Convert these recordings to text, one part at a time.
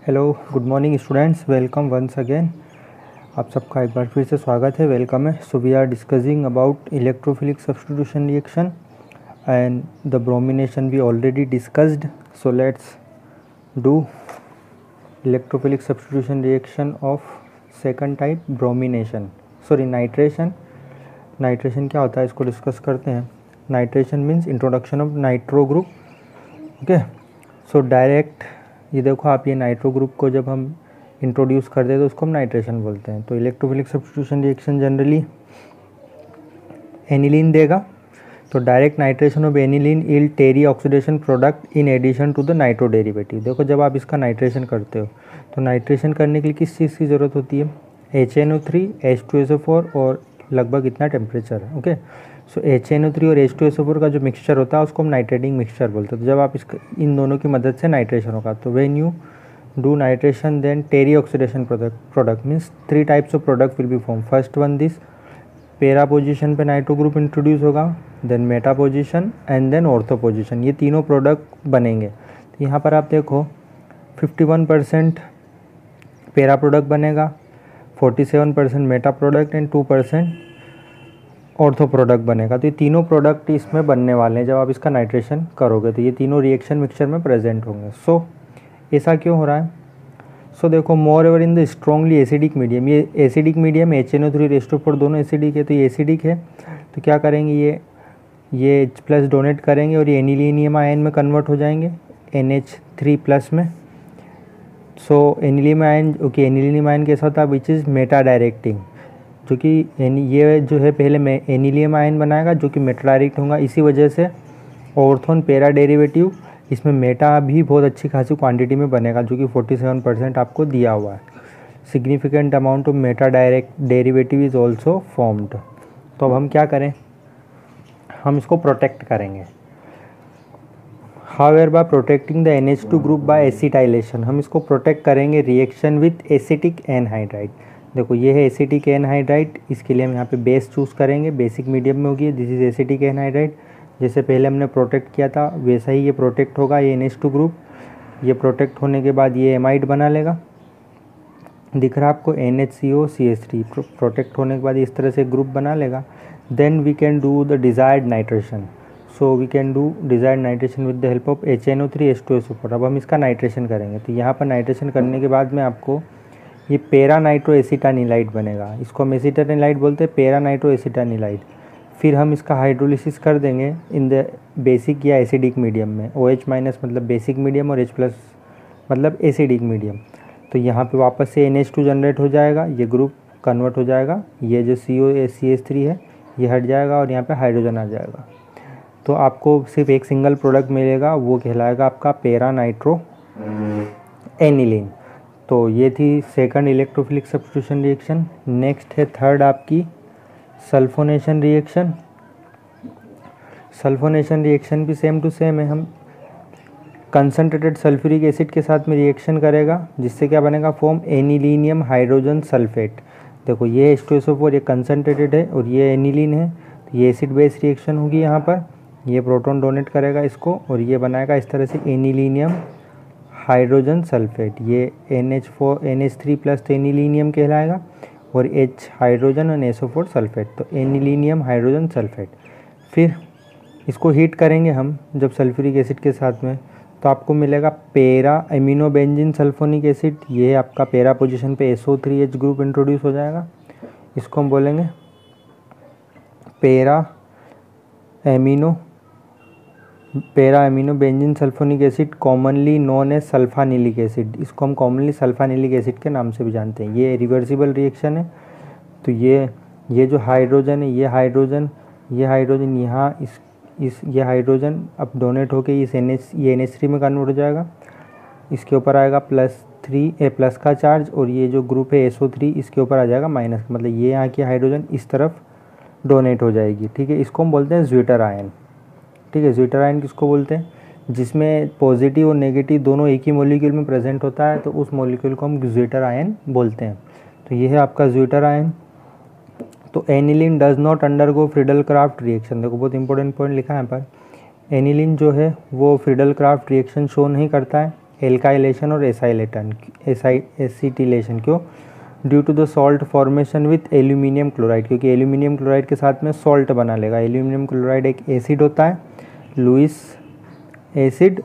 Hello, good morning students, welcome once again. आप सबका एक बार फिर से स्वागत है, वेलकम है। So we are discussing about electrophilic substitution reaction and the bromination we already discussed. So let's do electrophilic substitution reaction of second type, bromination, sorry nitration. Nitration क्या होता है इसको डिस्कस करते हैं। Nitration means introduction of nitro group. Okay, so direct ये देखो आप, ये नाइट्रो ग्रुप को जब हम इंट्रोड्यूस करते हैं तो उसको हम नाइट्रेशन बोलते हैं। तो electrophilic substitution reaction generally aniline देगा, तो डायरेक्ट नाइट्रेशन ऑफ एनिलीन इल tarry oxidation product in addition to the nitro derivative. देखो जब आप इसका नाइट्रेशन करते हो तो नाइट्रेशन करने के लिए किस चीज़ की ज़रूरत होती है? HNO3, H2SO4 और लगभग इतना टेम्परेचर है। ओके, सो HNO3 और H2SO4 का जो मिक्सचर होता है उसको हम नाइट्रेटिंग मिक्सचर बोलते हैं। तो जब आप इन दोनों की मदद से नाइट्रेशन होगा तो when you do nitration then tarry oxidation product means 3 types of product will be form. First one this para position पे नाइट्रो ग्रुप इंट्रोड्यूस होगा, then meta position and then ortho position, ये तीनों product बनेंगे। तो यहाँ पर आप देखो 51% पेरा प्रोडक्ट बनेगा, 47% Meta product and 2% ortho product बनेगा। तो ये तीनों प्रोडक्ट इसमें बनने वाले हैं जब आप इसका नाइट्रेशन करोगे, तो ये तीनों रिएक्शन मिक्सचर में प्रेजेंट होंगे। सो ऐसा क्यों हो रहा है? सो देखो moreover in the strongly acidic medium, ये एसिडिक मीडियम HNO3 दोनों एसिडिक है, तो ये एसिडिक है। तो क्या करेंगे, ये H+ डोनेट करेंगे और ये एनिलीनियम आयन में कन्वर्ट हो जाएंगे NH3+ में। So anilinium ion, okay, anilinium ion कैसा होता है विच इज़ मेटा डायरेक्टिंग, जो कि ये जो है पहले में एनिलियम आयन बनाएगा जो कि मेटा डायरेक्ट होगा। इसी वजह से ऑर्थोन पेरा डेरिवेटिव इसमें मेटा भी बहुत अच्छी खासी क्वांटिटी में बनेगा, जो कि 47% आपको दिया हुआ है। Significant amount of meta direct derivative is also formed. तो अब हम क्या करें, हम इसको प्रोटेक्ट करेंगे। However by protecting the NH2 group by acetylation, हम इसको प्रोटेक्ट करेंगे रिएक्शन विथ एसिटिक एनहाइड्राइड। देखो ये है एसिटिक एनहाइड्राइड, इसके लिए हम यहाँ पे बेस चूज़ करेंगे, बेसिक मीडियम में होगी। दिस इज एसिटिक एनहाइड्राइड, जैसे पहले हमने प्रोटेक्ट किया था वैसा ही ये प्रोटेक्ट होगा। ये NH2 ग्रुप, ये प्रोटेक्ट होने के बाद ये एमाइड बना लेगा, दिख रहा है आपको NHCOCH3। प्रोटेक्ट होने के बाद इस तरह से ग्रुप बना लेगा। Then we can do the desired nitration. So we can do desired nitration with the help of HNO3 H2SO4। अब हम इसका नाइट्रेशन करेंगे, तो यहाँ पर नाइट्रेशन करने के बाद में आपको ये पेरा नाइट्रो एसिटानिलाइड बनेगा, इसको हम एसिटानिलाइड बोलते हैं, पेरा नाइट्रो एसिटानिलाइड। फिर हम इसका हाइड्रोलिसिस कर देंगे इन द बेसिक या एसिडिक मीडियम में। OH- मतलब बेसिक मीडियम और H+ मतलब एसिडिक मीडियम। तो यहाँ पे वापस से NH2 जनरेट हो जाएगा, ये ग्रुप कन्वर्ट हो जाएगा, ये जो COCH3 है ये हट जाएगा और यहाँ पे हाइड्रोजन आ जाएगा। तो आपको सिर्फ एक सिंगल प्रोडक्ट मिलेगा, वो कहलाएगा आपका पेरा नाइट्रो एनिलीन। तो ये थी second electrophilic substitution reaction. Next है थर्ड आपकी सल्फोनेशन रिएक्शन। सल्फोनेशन रिएक्शन भी सेम टू सेम है, हम कंसनट्रेटेड सल्फ्यूरिक एसिड के साथ में रिएक्शन करेगा, जिससे क्या बनेगा, फॉर्म एनिलीनियम हाइड्रोजन सल्फेट। देखो ये H2SO4 ये कंसनट्रेटेड है और ये एनिलीन है, तो ये एसिड बेस रिएक्शन होगी। यहाँ पर ये प्रोटॉन डोनेट करेगा इसको और ये बनाएगा इस तरह से एनिलीनियम हाइड्रोजन सल्फेट। ये NH3+ तो एनिलीनियम कहलाएगा और H हाइड्रोजन और SO4 सल्फेट, तो एनिलीनियम हाइड्रोजन सल्फेट। फिर इसको हीट करेंगे हम जब सल्फ्यूरिक एसिड के साथ में, तो आपको मिलेगा पेरा एमिनो बेंजीन सल्फोनिक एसिड। ये आपका पेरा पोजीशन पे SO3H ग्रुप इंट्रोड्यूस हो जाएगा, इसको हम बोलेंगे para amino benzene sulphonic acid, commonly known as sulphanilic acid. इसको हम कॉमनली सल्फानिलिक एसिड के नाम से भी जानते हैं। ये रिवर्सिबल रिएक्शन है, तो ये जो हाइड्रोजन है, ये हाइड्रोजन यहाँ ये हाइड्रोजन अब डोनेट होके इस NH3 में कन्वर्ट हो जाएगा। इसके ऊपर आएगा +3 का चार्ज और ये जो ग्रुप है SO3 इसके ऊपर आ जाएगा माइनस, मतलब ये यहाँ की हाइड्रोजन इस तरफ डोनेट हो जाएगी। ठीक है, इसको हम बोलते हैं ज्विटर आयन। ठीक है, ज्विटर आयन किसको बोलते हैं, जिसमें पॉजिटिव और नेगेटिव दोनों एक ही मॉलिक्यूल में प्रेजेंट होता है, तो उस मॉलिक्यूल को हम ज्विटर आयन बोलते हैं। तो ये है आपका ज्विटर आयन। तो aniline does not undergo Friedel Crafts reaction. देखो बहुत इंपॉर्टेंट पॉइंट लिखा है यहाँ पर, एनिलीन जो है वो फ्रीडल क्राफ्ट रिएक्शन शो नहीं करता है। एल्काइलेशन और एसिटिलेशन। क्यों? Due to the salt formation with aluminium chloride, क्योंकि एल्यूमिनियम क्लोराइड के साथ में सॉल्ट बना लेगा। एल्यूमिनियम क्लोराइड एक एसिड होता है, लुईस एसिड,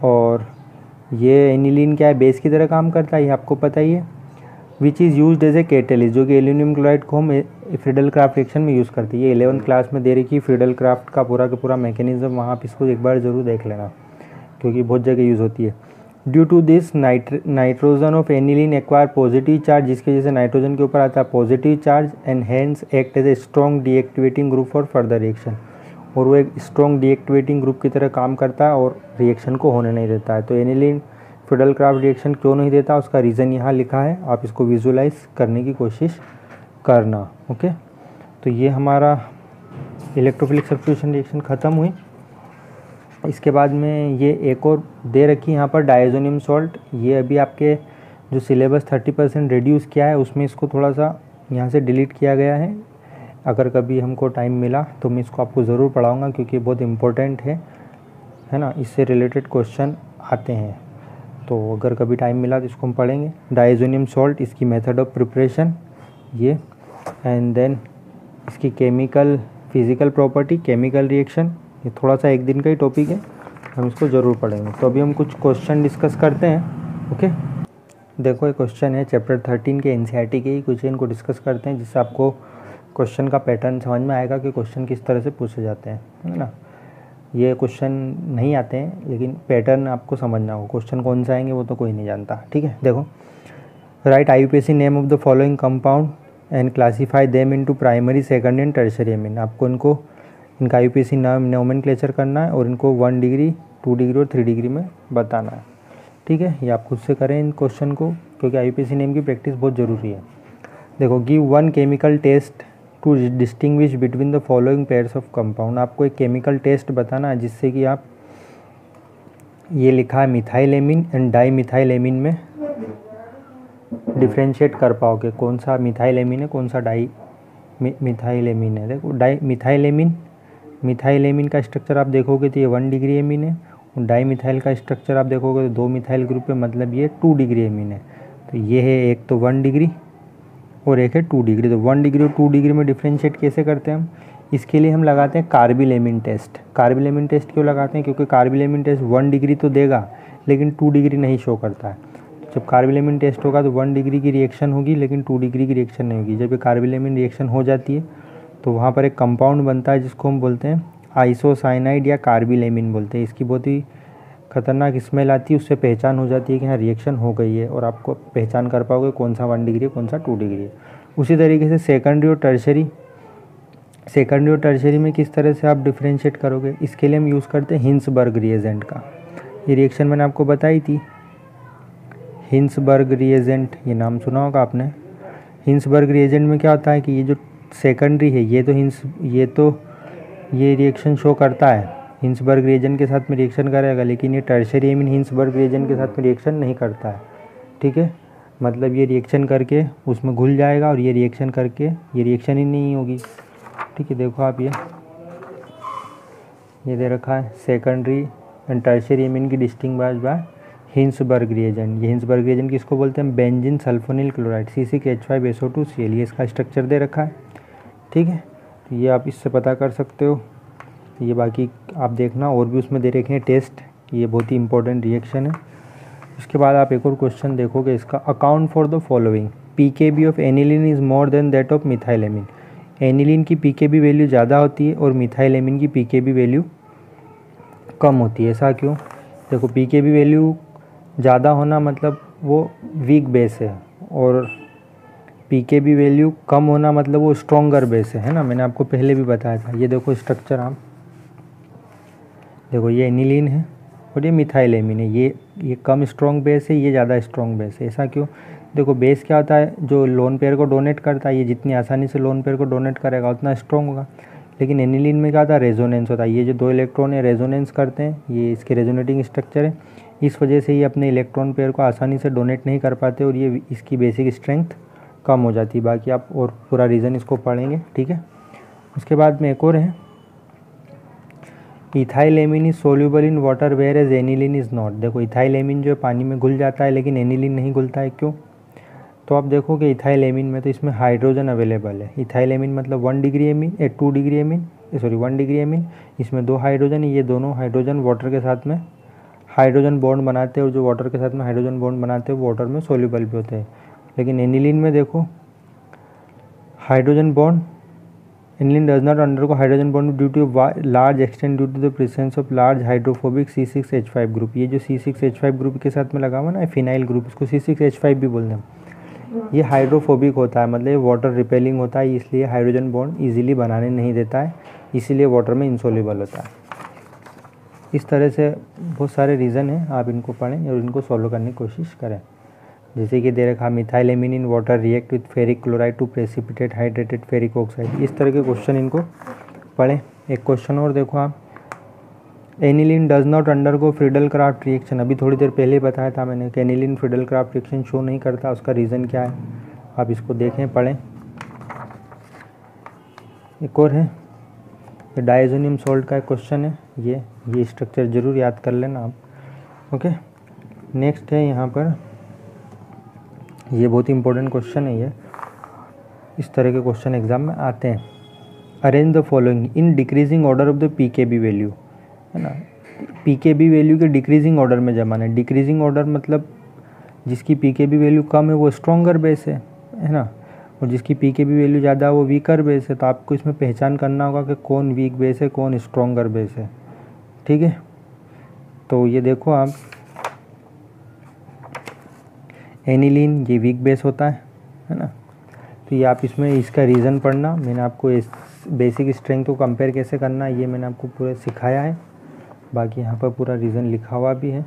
और ये एनिलीन क्या है, बेस की तरह काम करता है, ये आपको पता ही है। Which is used as a catalyst, जो कि एल्यूमिनियम क्लोराइड को हम फ्रीडल क्राफ्ट रिएक्शन में यूज़ करते हैं। ये 11th क्लास में दे रखी फ्रीडल क्राफ्ट का पूरा मैकेनिज्म, वहाँ आप इसको एक बार ज़रूर देख लेना, क्योंकि बहुत जगह यूज़ होती है। Due to this nitrogen of aniline acquire positive charge, जिसकी वजह से नाइट्रोजन के ऊपर आता है positive charge, and hence act as a strong deactivating group for further reaction, और वो एक स्ट्रॉन्ग डीएक्टिवेटिंग ग्रुप की तरह काम करता है और रिएक्शन को होने नहीं देता है। तो एनिलीन फ्रीडल क्राफ्ट रिएक्शन क्यों नहीं देता, उसका रीज़न यहाँ लिखा है, आप इसको विजुलाइज करने की कोशिश करना। ओके, तो ये हमारा इलेक्ट्रोफिलिक सब्स्टिट्यूशन रिएक्शन ख़त्म हुई। इसके बाद में ये एक और दे रखी यहाँ पर डायज़ोनियम सॉल्ट। ये अभी आपके जो सिलेबस 30% रिड्यूस किया है उसमें इसको थोड़ा सा यहाँ से डिलीट किया गया है। अगर कभी हमको टाइम मिला तो मैं इसको आपको ज़रूर पढ़ाऊँगा, क्योंकि बहुत इम्पोर्टेंट है ना, इससे रिलेटेड क्वेश्चन आते हैं। तो अगर कभी टाइम मिला तो इसको हम पढ़ेंगे। डायज़ोनियम सॉल्ट, इसकी मेथड ऑफ प्रिपरेशन ये, एंड देन इसकी chemical physical property, chemical reaction, ये थोड़ा सा एक दिन का ही टॉपिक है, हम इसको ज़रूर पढ़ेंगे। तो अभी हम कुछ क्वेश्चन डिस्कस करते हैं। ओके, देखो ये क्वेश्चन है चैप्टर 13 के एनसीईआरटी के ही, कुछ इनको डिस्कस करते हैं, जिससे आपको क्वेश्चन का पैटर्न समझ में आएगा कि क्वेश्चन किस तरह से पूछे जाते हैं, है ना। ये क्वेश्चन नहीं आते हैं, लेकिन पैटर्न आपको समझना होगा। क्वेश्चन कौन से आएंगे वो तो कोई नहीं जानता, ठीक है। देखो, right IUPAC name of the following compound and classify them into primary, secondary and tertiary amine. आपको इनका IUPAC नाम नोमेनक्लेचर करना है और इनको 1 डिग्री, 2 डिग्री और 3 डिग्री में बताना है, ठीक है। ये आप खुद से करें इन क्वेश्चन को, क्योंकि IUPAC नेम की प्रैक्टिस बहुत ज़रूरी है। देखो, give 1 chemical test to distinguish between the following pairs of compound. आपको एक केमिकल टेस्ट बताना है जिससे कि आप, ये लिखा है मिथाइलेमिन एंड डाईमिथाइलेमिन में डिफ्रेंशिएट कर पाओगे कौन सा मिथाइलेमिन है, कौन सा मिथाइलेमिन है। देखो, मिथाइलेमिन का स्ट्रक्चर आप देखोगे तो ये 1 डिग्री एमीन है, और डाईमिथाइल का स्ट्रक्चर आप देखोगे तो 2 मिथाइल ग्रुप है, मतलब ये 2 डिग्री एमीन है। तो ये है एक तो 1 डिग्री और एक है 2 डिग्री। तो 1 डिग्री और 2 डिग्री में डिफ्रेंशिएट कैसे करते हैं हम, इसके लिए हम लगाते हैं कार्बिलेमिन टेस्ट। कार्बिलेमिन टेस्ट क्यों लगाते हैं, क्योंकि कार्बिलेमिन टेस्ट 1 डिग्री तो देगा लेकिन 2 डिग्री नहीं शो करता है। जब कार्बिलेमिन टेस्ट होगा तो 1 डिग्री की रिएक्शन होगी लेकिन 2 डिग्री की रिएक्शन नहीं होगी। जब ये कार्बिलेमिन रिएक्शन हो जाती है तो वहाँ पर एक कंपाउंड बनता है जिसको हम बोलते हैं आइसोसाइनाइड या कार्बिलेमिन बोलते हैं। इसकी बहुत ही खतरनाक स्मेल आती है, उससे पहचान हो जाती है कि हाँ रिएक्शन हो गई है, और आपको पहचान कर पाओगे कौन सा 1 डिग्री है, कौन सा 2 डिग्री है। उसी तरीके से सेकेंडरी और टर्शरी में किस तरह से आप डिफ्रेंशिएट करोगे, इसके लिए हम यूज़ करते हैं हिंसबर्ग रिएजेंट का। ये रिएक्शन मैंने आपको बताई थी, हिंसबर्ग रिएजेंट, ये नाम सुना होगा आपने। हिंसबर्ग रिएजेंट में क्या होता है कि ये जो सेकेंडरी है ये रिएक्शन शो करता है, हिंसबर्ग रिएजेंट के साथ में रिएक्शन करेगा, लेकिन ये टर्शरी एमीन हिंसबर्ग रिएजेंट के साथ में रिएक्शन नहीं करता है, ठीक है। मतलब ये रिएक्शन करके उसमें घुल जाएगा और ये रिएक्शन करके ये रिएक्शन ही नहीं होगी, ठीक है। देखो आप ये दे रखा है सेकेंडरी एंड टर्शरी एमीन की डिस्टिंग्विश बाय हिंसबर्ग रिएजेंट। ये हिंसबर्ग रिएजेंट किसको बोलते हैं, बेंजीन सल्फोनिल क्लोराइड C6H5SO2Cl, ये इसका स्ट्रक्चर दे रखा है, ठीक है। तो ये आप इससे पता कर सकते हो। ये बाकी आप देखना, और भी उसमें दे रखे हैं टेस्ट, ये बहुत ही इंपॉर्टेंट रिएक्शन है। उसके बाद आप एक और क्वेश्चन देखोगे इसका, account for the following, PKB of aniline is more than that of methylamine. Aniline की PKB वैल्यू ज़्यादा होती है और मिथाइलेमिन की PKB वैल्यू कम होती है, ऐसा क्यों। देखो, PKB वैल्यू ज़्यादा होना मतलब वो वीक बेस है, और PKB वैल्यू कम होना मतलब वो स्ट्रॉन्गर बेस है ना। मैंने आपको पहले भी बताया था। ये देखो स्ट्रक्चर, आप देखो, ये एनिलीन है और ये मिथाइलेमिन है। ये कम स्ट्रॉन्ग बेस है, ये ज़्यादा स्ट्रॉन्ग बेस है, ऐसा क्यों। देखो, बेस क्या होता है, जो लोन पेयर को डोनेट करता है, ये जितनी आसानी से लोन पेयर को डोनेट करेगा उतना स्ट्रॉन्ग होगा। लेकिन एनिलीन में क्या होता है, रेजोनेंस होता है। ये जो 2 इलेक्ट्रॉन है रेजोनेंस करते हैं, ये इसके रेजोनेटिंग स्ट्रक्चर है, इस वजह से ये अपने इलेक्ट्रॉन पेयर को आसानी से डोनेट नहीं कर पाते और ये इसकी बेसिक स्ट्रेंथ कम हो जाती है। बाकी आप और पूरा रीज़न इसको पढ़ेंगे, ठीक है। उसके बाद में एक और है, ethylamine is soluble in water whereas aniline is not. देखो इथाइलेमिन जो है पानी में घुल जाता है लेकिन एनिलीन नहीं घुलता है, क्यों? तो आप देखो कि इथाइलेमिन में तो इसमें हाइड्रोजन अवेलेबल है। इथाइलेमिन मतलब 1 degree amine 2 degree amine 1 degree amine, इसमें 2 हाइड्रोजन, ये दोनों हाइड्रोजन वाटर के साथ में हाइड्रोजन बॉन्ड बनाते हैं और जो वाटर के साथ में हाइड्रोजन बॉन्ड बनाते हैं वो वाटर में सोल्यूबल भी होते हैं। लेकिन एनिलीन में देखो hydrogen bond, aniline does not undergo hydrogen bond due to large extent due to the presence of large hydrophobic C6H5 group. ये जो C6H5 ग्रुप के साथ में लगा हुआ ना फिनाइल ग्रुप, इसको C6H5 भी बोलते हैं। ये हाइड्रोफोबिक होता है, मतलब ये वाटर रिपेलिंग होता है, इसलिए हाइड्रोजन बॉन्ड इजीली बनाने नहीं देता है, इसीलिए वाटर में इंसोल्यूबल होता है। इस तरह से बहुत सारे रीज़न हैं, आप इनको पढ़ें और इनको सॉल्व करने की कोशिश करें। जैसे कि दे रखा methylamine in water react with ferric chloride to precipitate hydrated ferric oxide. इस तरह के क्वेश्चन इनको पढ़ें। एक क्वेश्चन और देखो आप, aniline does not undergo Friedel Crafts reaction. अभी थोड़ी देर पहले बताया था मैंने कि aniline Friedel Crafts reaction show नहीं करता, उसका रीज़न क्या है, आप इसको देखें पढ़ें। एक और है, ये डायजोनियम सॉल्ट का एक क्वेश्चन है, ये स्ट्रक्चर ज़रूर याद कर लेना आप। ओके, नेक्स्ट है यहाँ पर, ये बहुत ही इंपॉर्टेंट क्वेश्चन है, ये इस तरह के क्वेश्चन एग्जाम में आते हैं। Arrange the following in decreasing order of the pKb value, है ना। पीकेबी वैल्यू के डिक्रीजिंग ऑर्डर में जमाना है। डिक्रीजिंग ऑर्डर मतलब जिसकी पीकेबी वैल्यू कम है वो स्ट्रॉन्गर बेस है ना, और जिसकी पीकेबी वैल्यू ज़्यादा है वो वीकर बेस है। तो आपको इसमें पहचान करना होगा कि कौन वीक बेस है कौन स्ट्रॉन्गर बेस है, ठीक है। तो ये देखो आप, एनिलीन ये वीक बेस होता है ना। तो ये आप इसमें इसका रीज़न पढ़ना, मैंने आपको इस बेसिक स्ट्रेंथ को कंपेयर कैसे करना है ये मैंने आपको पूरा सिखाया है। बाकी यहाँ पर पूरा रीज़न लिखा हुआ भी है,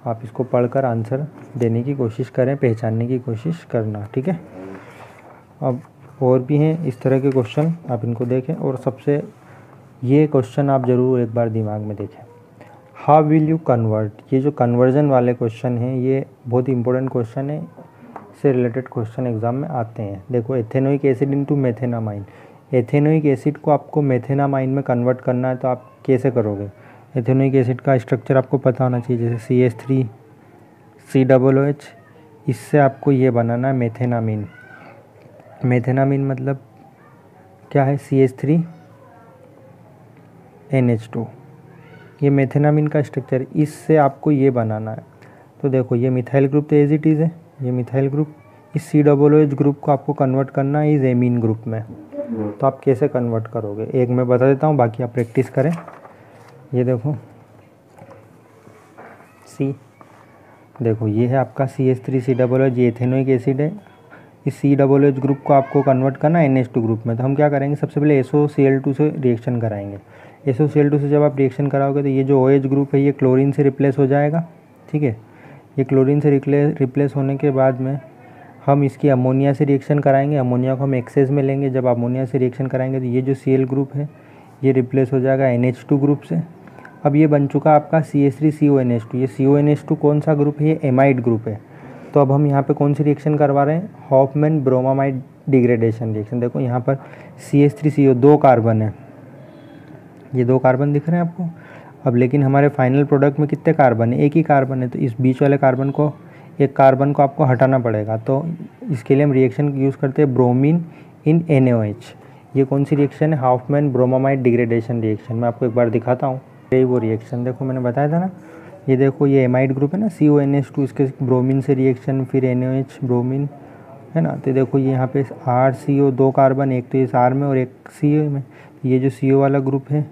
आप इसको पढ़कर आंसर देने की कोशिश करें, पहचानने की कोशिश करना, ठीक है। अब और भी हैं इस तरह के क्वेश्चन, आप इनको देखें। और सबसे ये क्वेश्चन आप ज़रूर एक बार दिमाग में देखें, हाउ विल यू कन्वर्ट। ये जो कन्वर्जन वाले क्वेश्चन हैं ये बहुत इंपॉर्टेंट क्वेश्चन है, इससे रिलेटेड क्वेश्चन एग्जाम में आते हैं। देखो ethanoic acid into methanamine, ethanoic acid को आपको मेथेनामाइन में कन्वर्ट करना है, तो आप कैसे करोगे। एथेनोइक एसिड का स्ट्रक्चर आपको पता होना चाहिए, जैसे CH3COOH, इससे आपको ये बनाना है मेथेनामीन। मेथेनामीन मतलब क्या है, CH3NH2, ये मेथेनामीन का स्ट्रक्चर, इससे आपको ये बनाना है। तो देखो ये मिथाइल ग्रुप तो एज इट इज़ है, ये मिथाइल ग्रुप, इस COOH ग्रुप को आपको कन्वर्ट करना है इस एमीन ग्रुप में। तो आप कैसे कन्वर्ट करोगे, एक मैं बता देता हूँ, बाकी आप प्रैक्टिस करें। ये देखो देखो ये है आपका CH3COOH, ये एथेनोइक एसिड है। इस COOH ग्रुप को आपको कन्वर्ट करना है NH2 ग्रुप में। तो हम क्या करेंगे, सबसे पहले SOCl2 से रिएक्शन कराएंगे। SOCl2 से जब आप रिएक्शन कराओगे तो ये जो OH ग्रुप है ये क्लोरीन से रिप्लेस हो जाएगा, ठीक है। ये क्लोरीन से रिप्लेस होने के बाद में हम इसकी अमोनिया से रिएक्शन कराएंगे। अमोनिया को हम एक्सेस में लेंगे। जब अमोनिया से रिएक्शन कराएंगे तो ये जो Cl ग्रुप है ये रिप्लेस हो जाएगा NH2 ग्रुप से। अब ये बन चुका आपका CH3CONH2। ये CONH2 कौन सा ग्रुप है, ये एमाइड ग्रुप है। तो अब हम यहाँ पे कौन सी रिएक्शन करवा रहे हैं, हॉफमैन ब्रोमामाइड डिग्रेडेशन रिएक्शन। देखो यहाँ पर CH3CO 2 कार्बन है, ये 2 कार्बन दिख रहे हैं आपको। अब लेकिन हमारे फाइनल प्रोडक्ट में कितने कार्बन है, एक ही कार्बन है। तो इस बीच वाले कार्बन को, एक कार्बन को आपको हटाना पड़ेगा। तो इसके लिए हम रिएक्शन यूज़ करते हैं ब्रोमीन इन NaOH। ये कौन सी रिएक्शन है, हॉफमैन ब्रोमामाइड डिग्रेडेशन रिएक्शन। मैं आपको एक बार दिखाता हूँ, यही वो रिएक्शन देखो मैंने बताया था ना। ये देखो ये एमाइड ग्रुप है ना, CONH2, इसके ब्रोमीन से रिएक्शन, फिर NaOH ब्रोमीन, है ना। तो देखो ये यहाँ पे RCO 2 कार्बन, एक तो इस R में और एक CO में। ये जो CO वाला ग्रुप है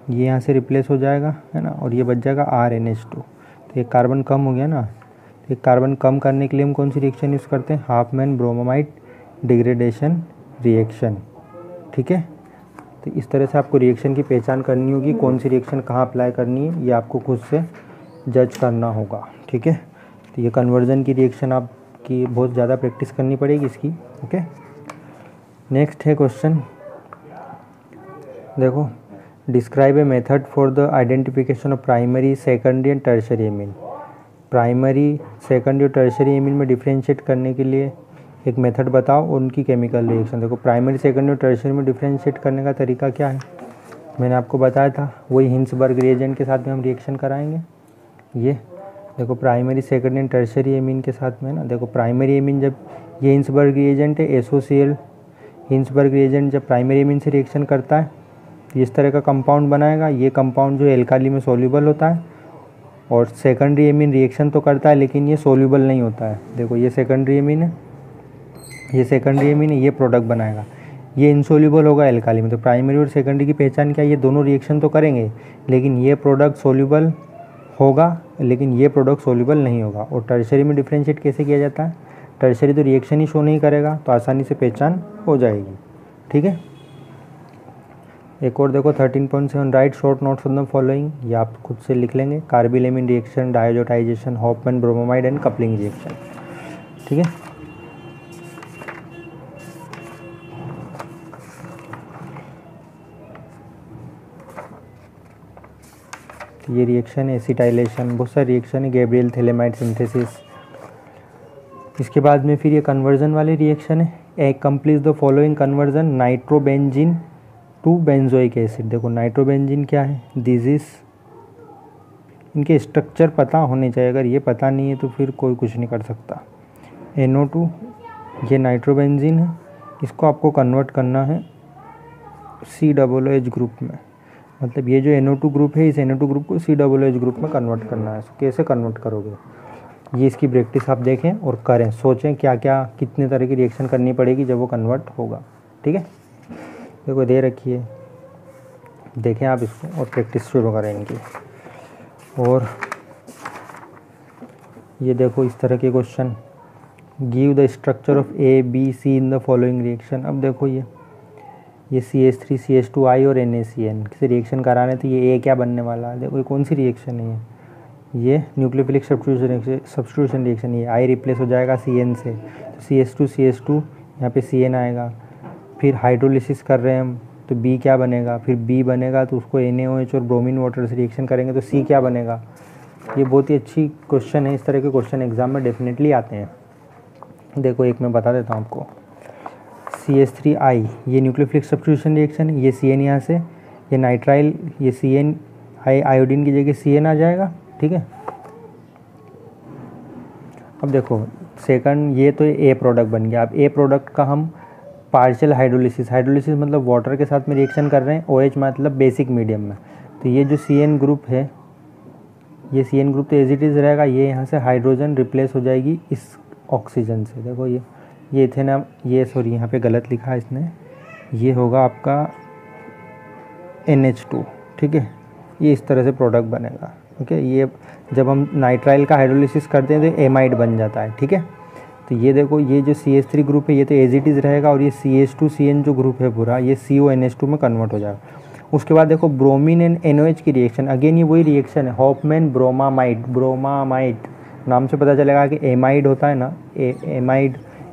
ये यहाँ से रिप्लेस हो जाएगा, है ना, और ये बच जाएगा RNH2। तो एक कार्बन कम हो गया ना। तो एक कार्बन कम करने के लिए हम कौन सी रिएक्शन यूज़ करते हैं, हॉफमैन ब्रोमामाइड डिग्रेडेशन रिएक्शन, ठीक है। तो इस तरह से आपको रिएक्शन की पहचान करनी होगी, कौन सी रिएक्शन कहाँ अप्लाई करनी है ये आपको खुद से जज करना होगा, ठीक है। तो ये कन्वर्जन की रिएक्शन आपकी बहुत ज़्यादा प्रैक्टिस करनी पड़ेगी इसकी, ओके। नेक्स्ट है क्वेश्चन, देखो describe a method for the identification of primary, secondary and tertiary amine. Primary, secondary और टर्शियरी एमीन में डिफ्रेंशिएट करने के लिए एक मेथड बताओ और उनकी केमिकल रिएक्शन। देखो प्राइमरी, सेकेंडरी और टर्शियरी में डिफ्रेंशिएट करने का तरीका क्या है, मैंने आपको बताया था वही हिंसबर्ग रिएजेंट के साथ में हम रिएक्शन कराएंगे। ये देखो primary secondary and tertiary amine के साथ में ना, देखो प्राइमरी एमीन जब ये हिंसबर्ग रिएजेंट है एसोसिएल हिंसबर्ग रिएजेंट जब प्राइमरी एमीन से रिएक्शन करता है इस तरह का कंपाउंड बनाएगा। ये कंपाउंड जो एल्काली में सोल्यूबल होता है और सेकेंडरी एमीन रिएक्शन तो करता है लेकिन ये सोल्यूबल नहीं होता है। देखो ये सेकेंडरी एमीन है, ये सेकेंडरी एमीन है, ये प्रोडक्ट बनाएगा, ये इनसोल्यूबल होगा एल्काली में। तो प्राइमरी और सेकेंडरी की पहचान क्या है, ये दोनों रिएक्शन तो करेंगे लेकिन ये प्रोडक्ट सोल्यूबल होगा लेकिन ये प्रोडक्ट सोल्यूबल नहीं होगा। और टर्शियरी में डिफ्रेंशिएट कैसे किया जाता है, टर्शियरी तो रिएक्शन ही शो नहीं करेगा तो आसानी से पहचान हो जाएगी। ठीक है, एक और देखो 13.7 right short notes on the following, ये आप खुद से लिख लेंगे। Carbylamine reaction, डायजोटाइजेशन, Hoffmann bromamide and coupling reaction. ठीक है, ये रिएक्शन है एसिटाइलेशन, बहुत सारे रिएक्शन है, गैब्रियल थैलेमाइड सिंथेसिस। इसके बाद में फिर ये कन्वर्जन वाले रिएक्शन है। A complete the following conversion nitrobenzene to benzoic acid. देखो नाइट्रोबेंजीन क्या है, दिस इज, इनके स्ट्रक्चर पता होने चाहिए, अगर ये पता नहीं है तो फिर कोई कुछ नहीं कर सकता। NO2 ये नाइट्रोबेंजीन है, इसको आपको कन्वर्ट करना है COOH ग्रुप में, मतलब ये जो NO2 ग्रुप है इस NO2 ग्रुप को COOH ग्रुप में कन्वर्ट करना है। कैसे कन्वर्ट करोगे, ये इसकी प्रैक्टिस आप देखें और करें, सोचें क्या क्या कितने तरह की रिएक्शन करनी पड़ेगी जब वो कन्वर्ट होगा। ठीक है, देखो दे रखी है, देखें आप इसको और प्रैक्टिस शुरू करें इनकी। और ये देखो इस तरह के question, give the structure of ABC in the following reaction. अब देखो ये CH3 CH2I और NaCN से रिएक्शन कराने तो ये A क्या बनने वाला है, देखो ये कौन सी रिएक्शन है, ये न्यूक्लियोफिलिक सब्स्टिट्यूशन रिएक्शन। ये I रिप्लेस हो जाएगा CN से, तो CH2 यहाँ पे CN आएगा। फिर हाइड्रोलिसिस कर रहे हैं हम तो B क्या बनेगा, फिर B बनेगा तो उसको NaOH और ब्रोमीन वाटर से रिएक्शन करेंगे तो C क्या बनेगा। ये बहुत ही अच्छी क्वेश्चन है, इस तरह के क्वेश्चन एग्जाम में डेफिनेटली आते हैं। देखो एक मैं बता देता हूँ आपको, CH3I ये न्यूक्लियोफिलिक सब्स्टिट्यूशन रिएक्शन है, ये CN यहाँ से, ये नाइट्राइल, ये CN आयोडीन की जगह CN आ जाएगा। ठीक है, अब देखो सेकंड ये तो A प्रोडक्ट बन गया। अब A प्रोडक्ट का हम पार्शियल हाइड्रोलिसिस मतलब वाटर के साथ में रिएक्शन कर रहे हैं, OH मतलब बेसिक मीडियम में, तो ये जो CN ग्रुप है ये CN ग्रुप तो एज इट इज़ रहेगा, ये यहाँ से हाइड्रोजन रिप्लेस हो जाएगी इस ऑक्सीजन से। देखो ये थे ना, ये सॉरी यहाँ पे गलत लिखा है इसने, ये होगा आपका NH2। ठीक है, ये इस तरह से प्रोडक्ट बनेगा। ओके, ये जब हम नाइट्राइल का हाइड्रोलिसिस करते हैं तो एमाइड बन जाता है। ठीक है, तो ये देखो ये जो CH3 ग्रुप है ये तो एज इट इज़ रहेगा और ये CH2CN जो ग्रुप है पूरा ये CONH2 में कन्वर्ट हो जाएगा। उसके बाद देखो ब्रोमीन एंड NOH की रिएक्शन, अगेन ये वही रिएक्शन है, हॉफमैन ब्रोमामाइड नाम से पता चलेगा कि एमाइड होता है ना,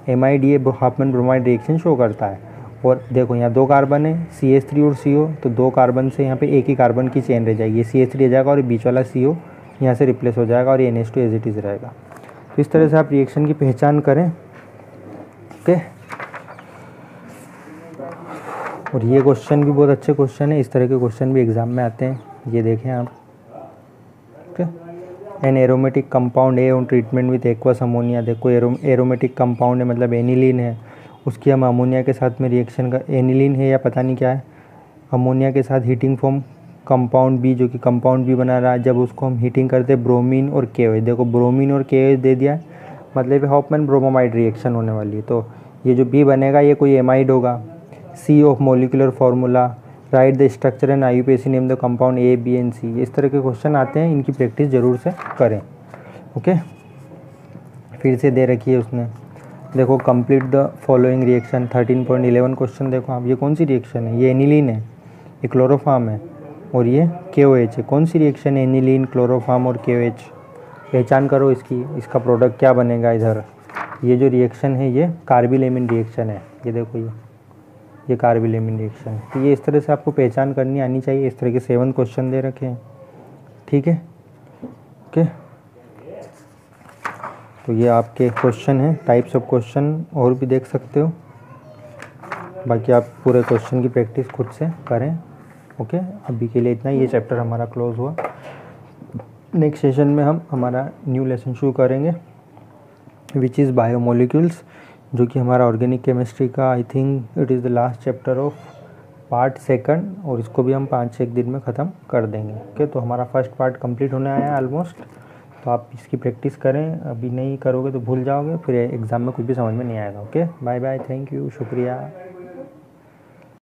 एमाइड ये हॉफमैन ब्रोमाइड रिएक्शन शो करता है। और देखो यहाँ 2 कार्बन है CH3 और CO, तो 2 कार्बन से यहाँ पे एक ही कार्बन की चेन रह जाएगी, ये CH3 रह जाएगा और बीच वाला CO यहाँ से रिप्लेस हो जाएगा और ये NH2 एज इट इज़ रहेगा। तो इस तरह से आप रिएक्शन की पहचान करें। ओके, और ये क्वेश्चन भी बहुत अच्छे क्वेश्चन है, इस तरह के क्वेश्चन भी एग्जाम में आते हैं, ये देखें आप। Okay, an aromatic compound A on treatment with aqueous ammonia. देखो एरोमेटिक कंपाउंड है मतलब एनिलीन है, उसकी हम अमोनिया के साथ में रिएक्शन का, एनिलीन है या पता नहीं क्या है, अमोनिया के साथ हीटिंग फॉर्म कंपाउंड बी, जो कि कंपाउंड बी बना रहा है, जब उसको हम हीटिंग करते हैं ब्रोमीन और KOH। देखो ब्रोमीन और KOH दे दिया है, मतलब हॉफमैन ब्रोमोमाइड रिएक्शन होने वाली है, तो ये जो बी बनेगा ये कोई एमाइड होगा। C of molecular formula, write the structure and IUPAC name the compound A, B and C। इस तरह के क्वेश्चन आते हैं, इनकी प्रैक्टिस ज़रूर से करें। ओके, फिर से दे रखी है उसने, देखो complete the following reaction 13.11 question. देखो आप, ये कौन सी रिएक्शन है, ये एनिलीन है, ये क्लोरोफार्म है और ये KOH है। कौन सी रिएक्शन है, एनिलीन, क्लोरोफार्म और KOH। पहचान करो इसकी, इसका प्रोडक्ट क्या बनेगा। इधर ये जो रिएक्शन है ये कार्बिलेमिन रिएक्शन है, ये देखो ये कार्बिलेमिन रिएक्शन है। तो ये इस तरह से आपको पहचान करनी आनी चाहिए। इस तरह के 7 क्वेश्चन दे रखे हैं। ठीक है, ओके, तो ये आपके क्वेश्चन हैं, टाइप्स ऑफ क्वेश्चन और भी देख सकते हो। बाकी आप पूरे क्वेश्चन की प्रैक्टिस खुद से करें। ओके, अभी के लिए इतना, ये चैप्टर हमारा क्लोज हुआ। नेक्स्ट सेशन में हम हमारा न्यू लेसन शुरू करेंगे विच इज़ बायोमोलिक्यूल्स, जो कि हमारा ऑर्गेनिक केमिस्ट्री का I think it is the last chapter of part second, और इसको भी हम 5-6 दिन में ख़त्म कर देंगे। ओके, तो हमारा फर्स्ट पार्ट कंप्लीट होने आया है ऑलमोस्ट। तो आप इसकी प्रैक्टिस करें, अभी नहीं करोगे तो भूल जाओगे, फिर एग्ज़ाम में कुछ भी समझ में नहीं आएगा। Okay, bye bye, thank you, शुक्रिया।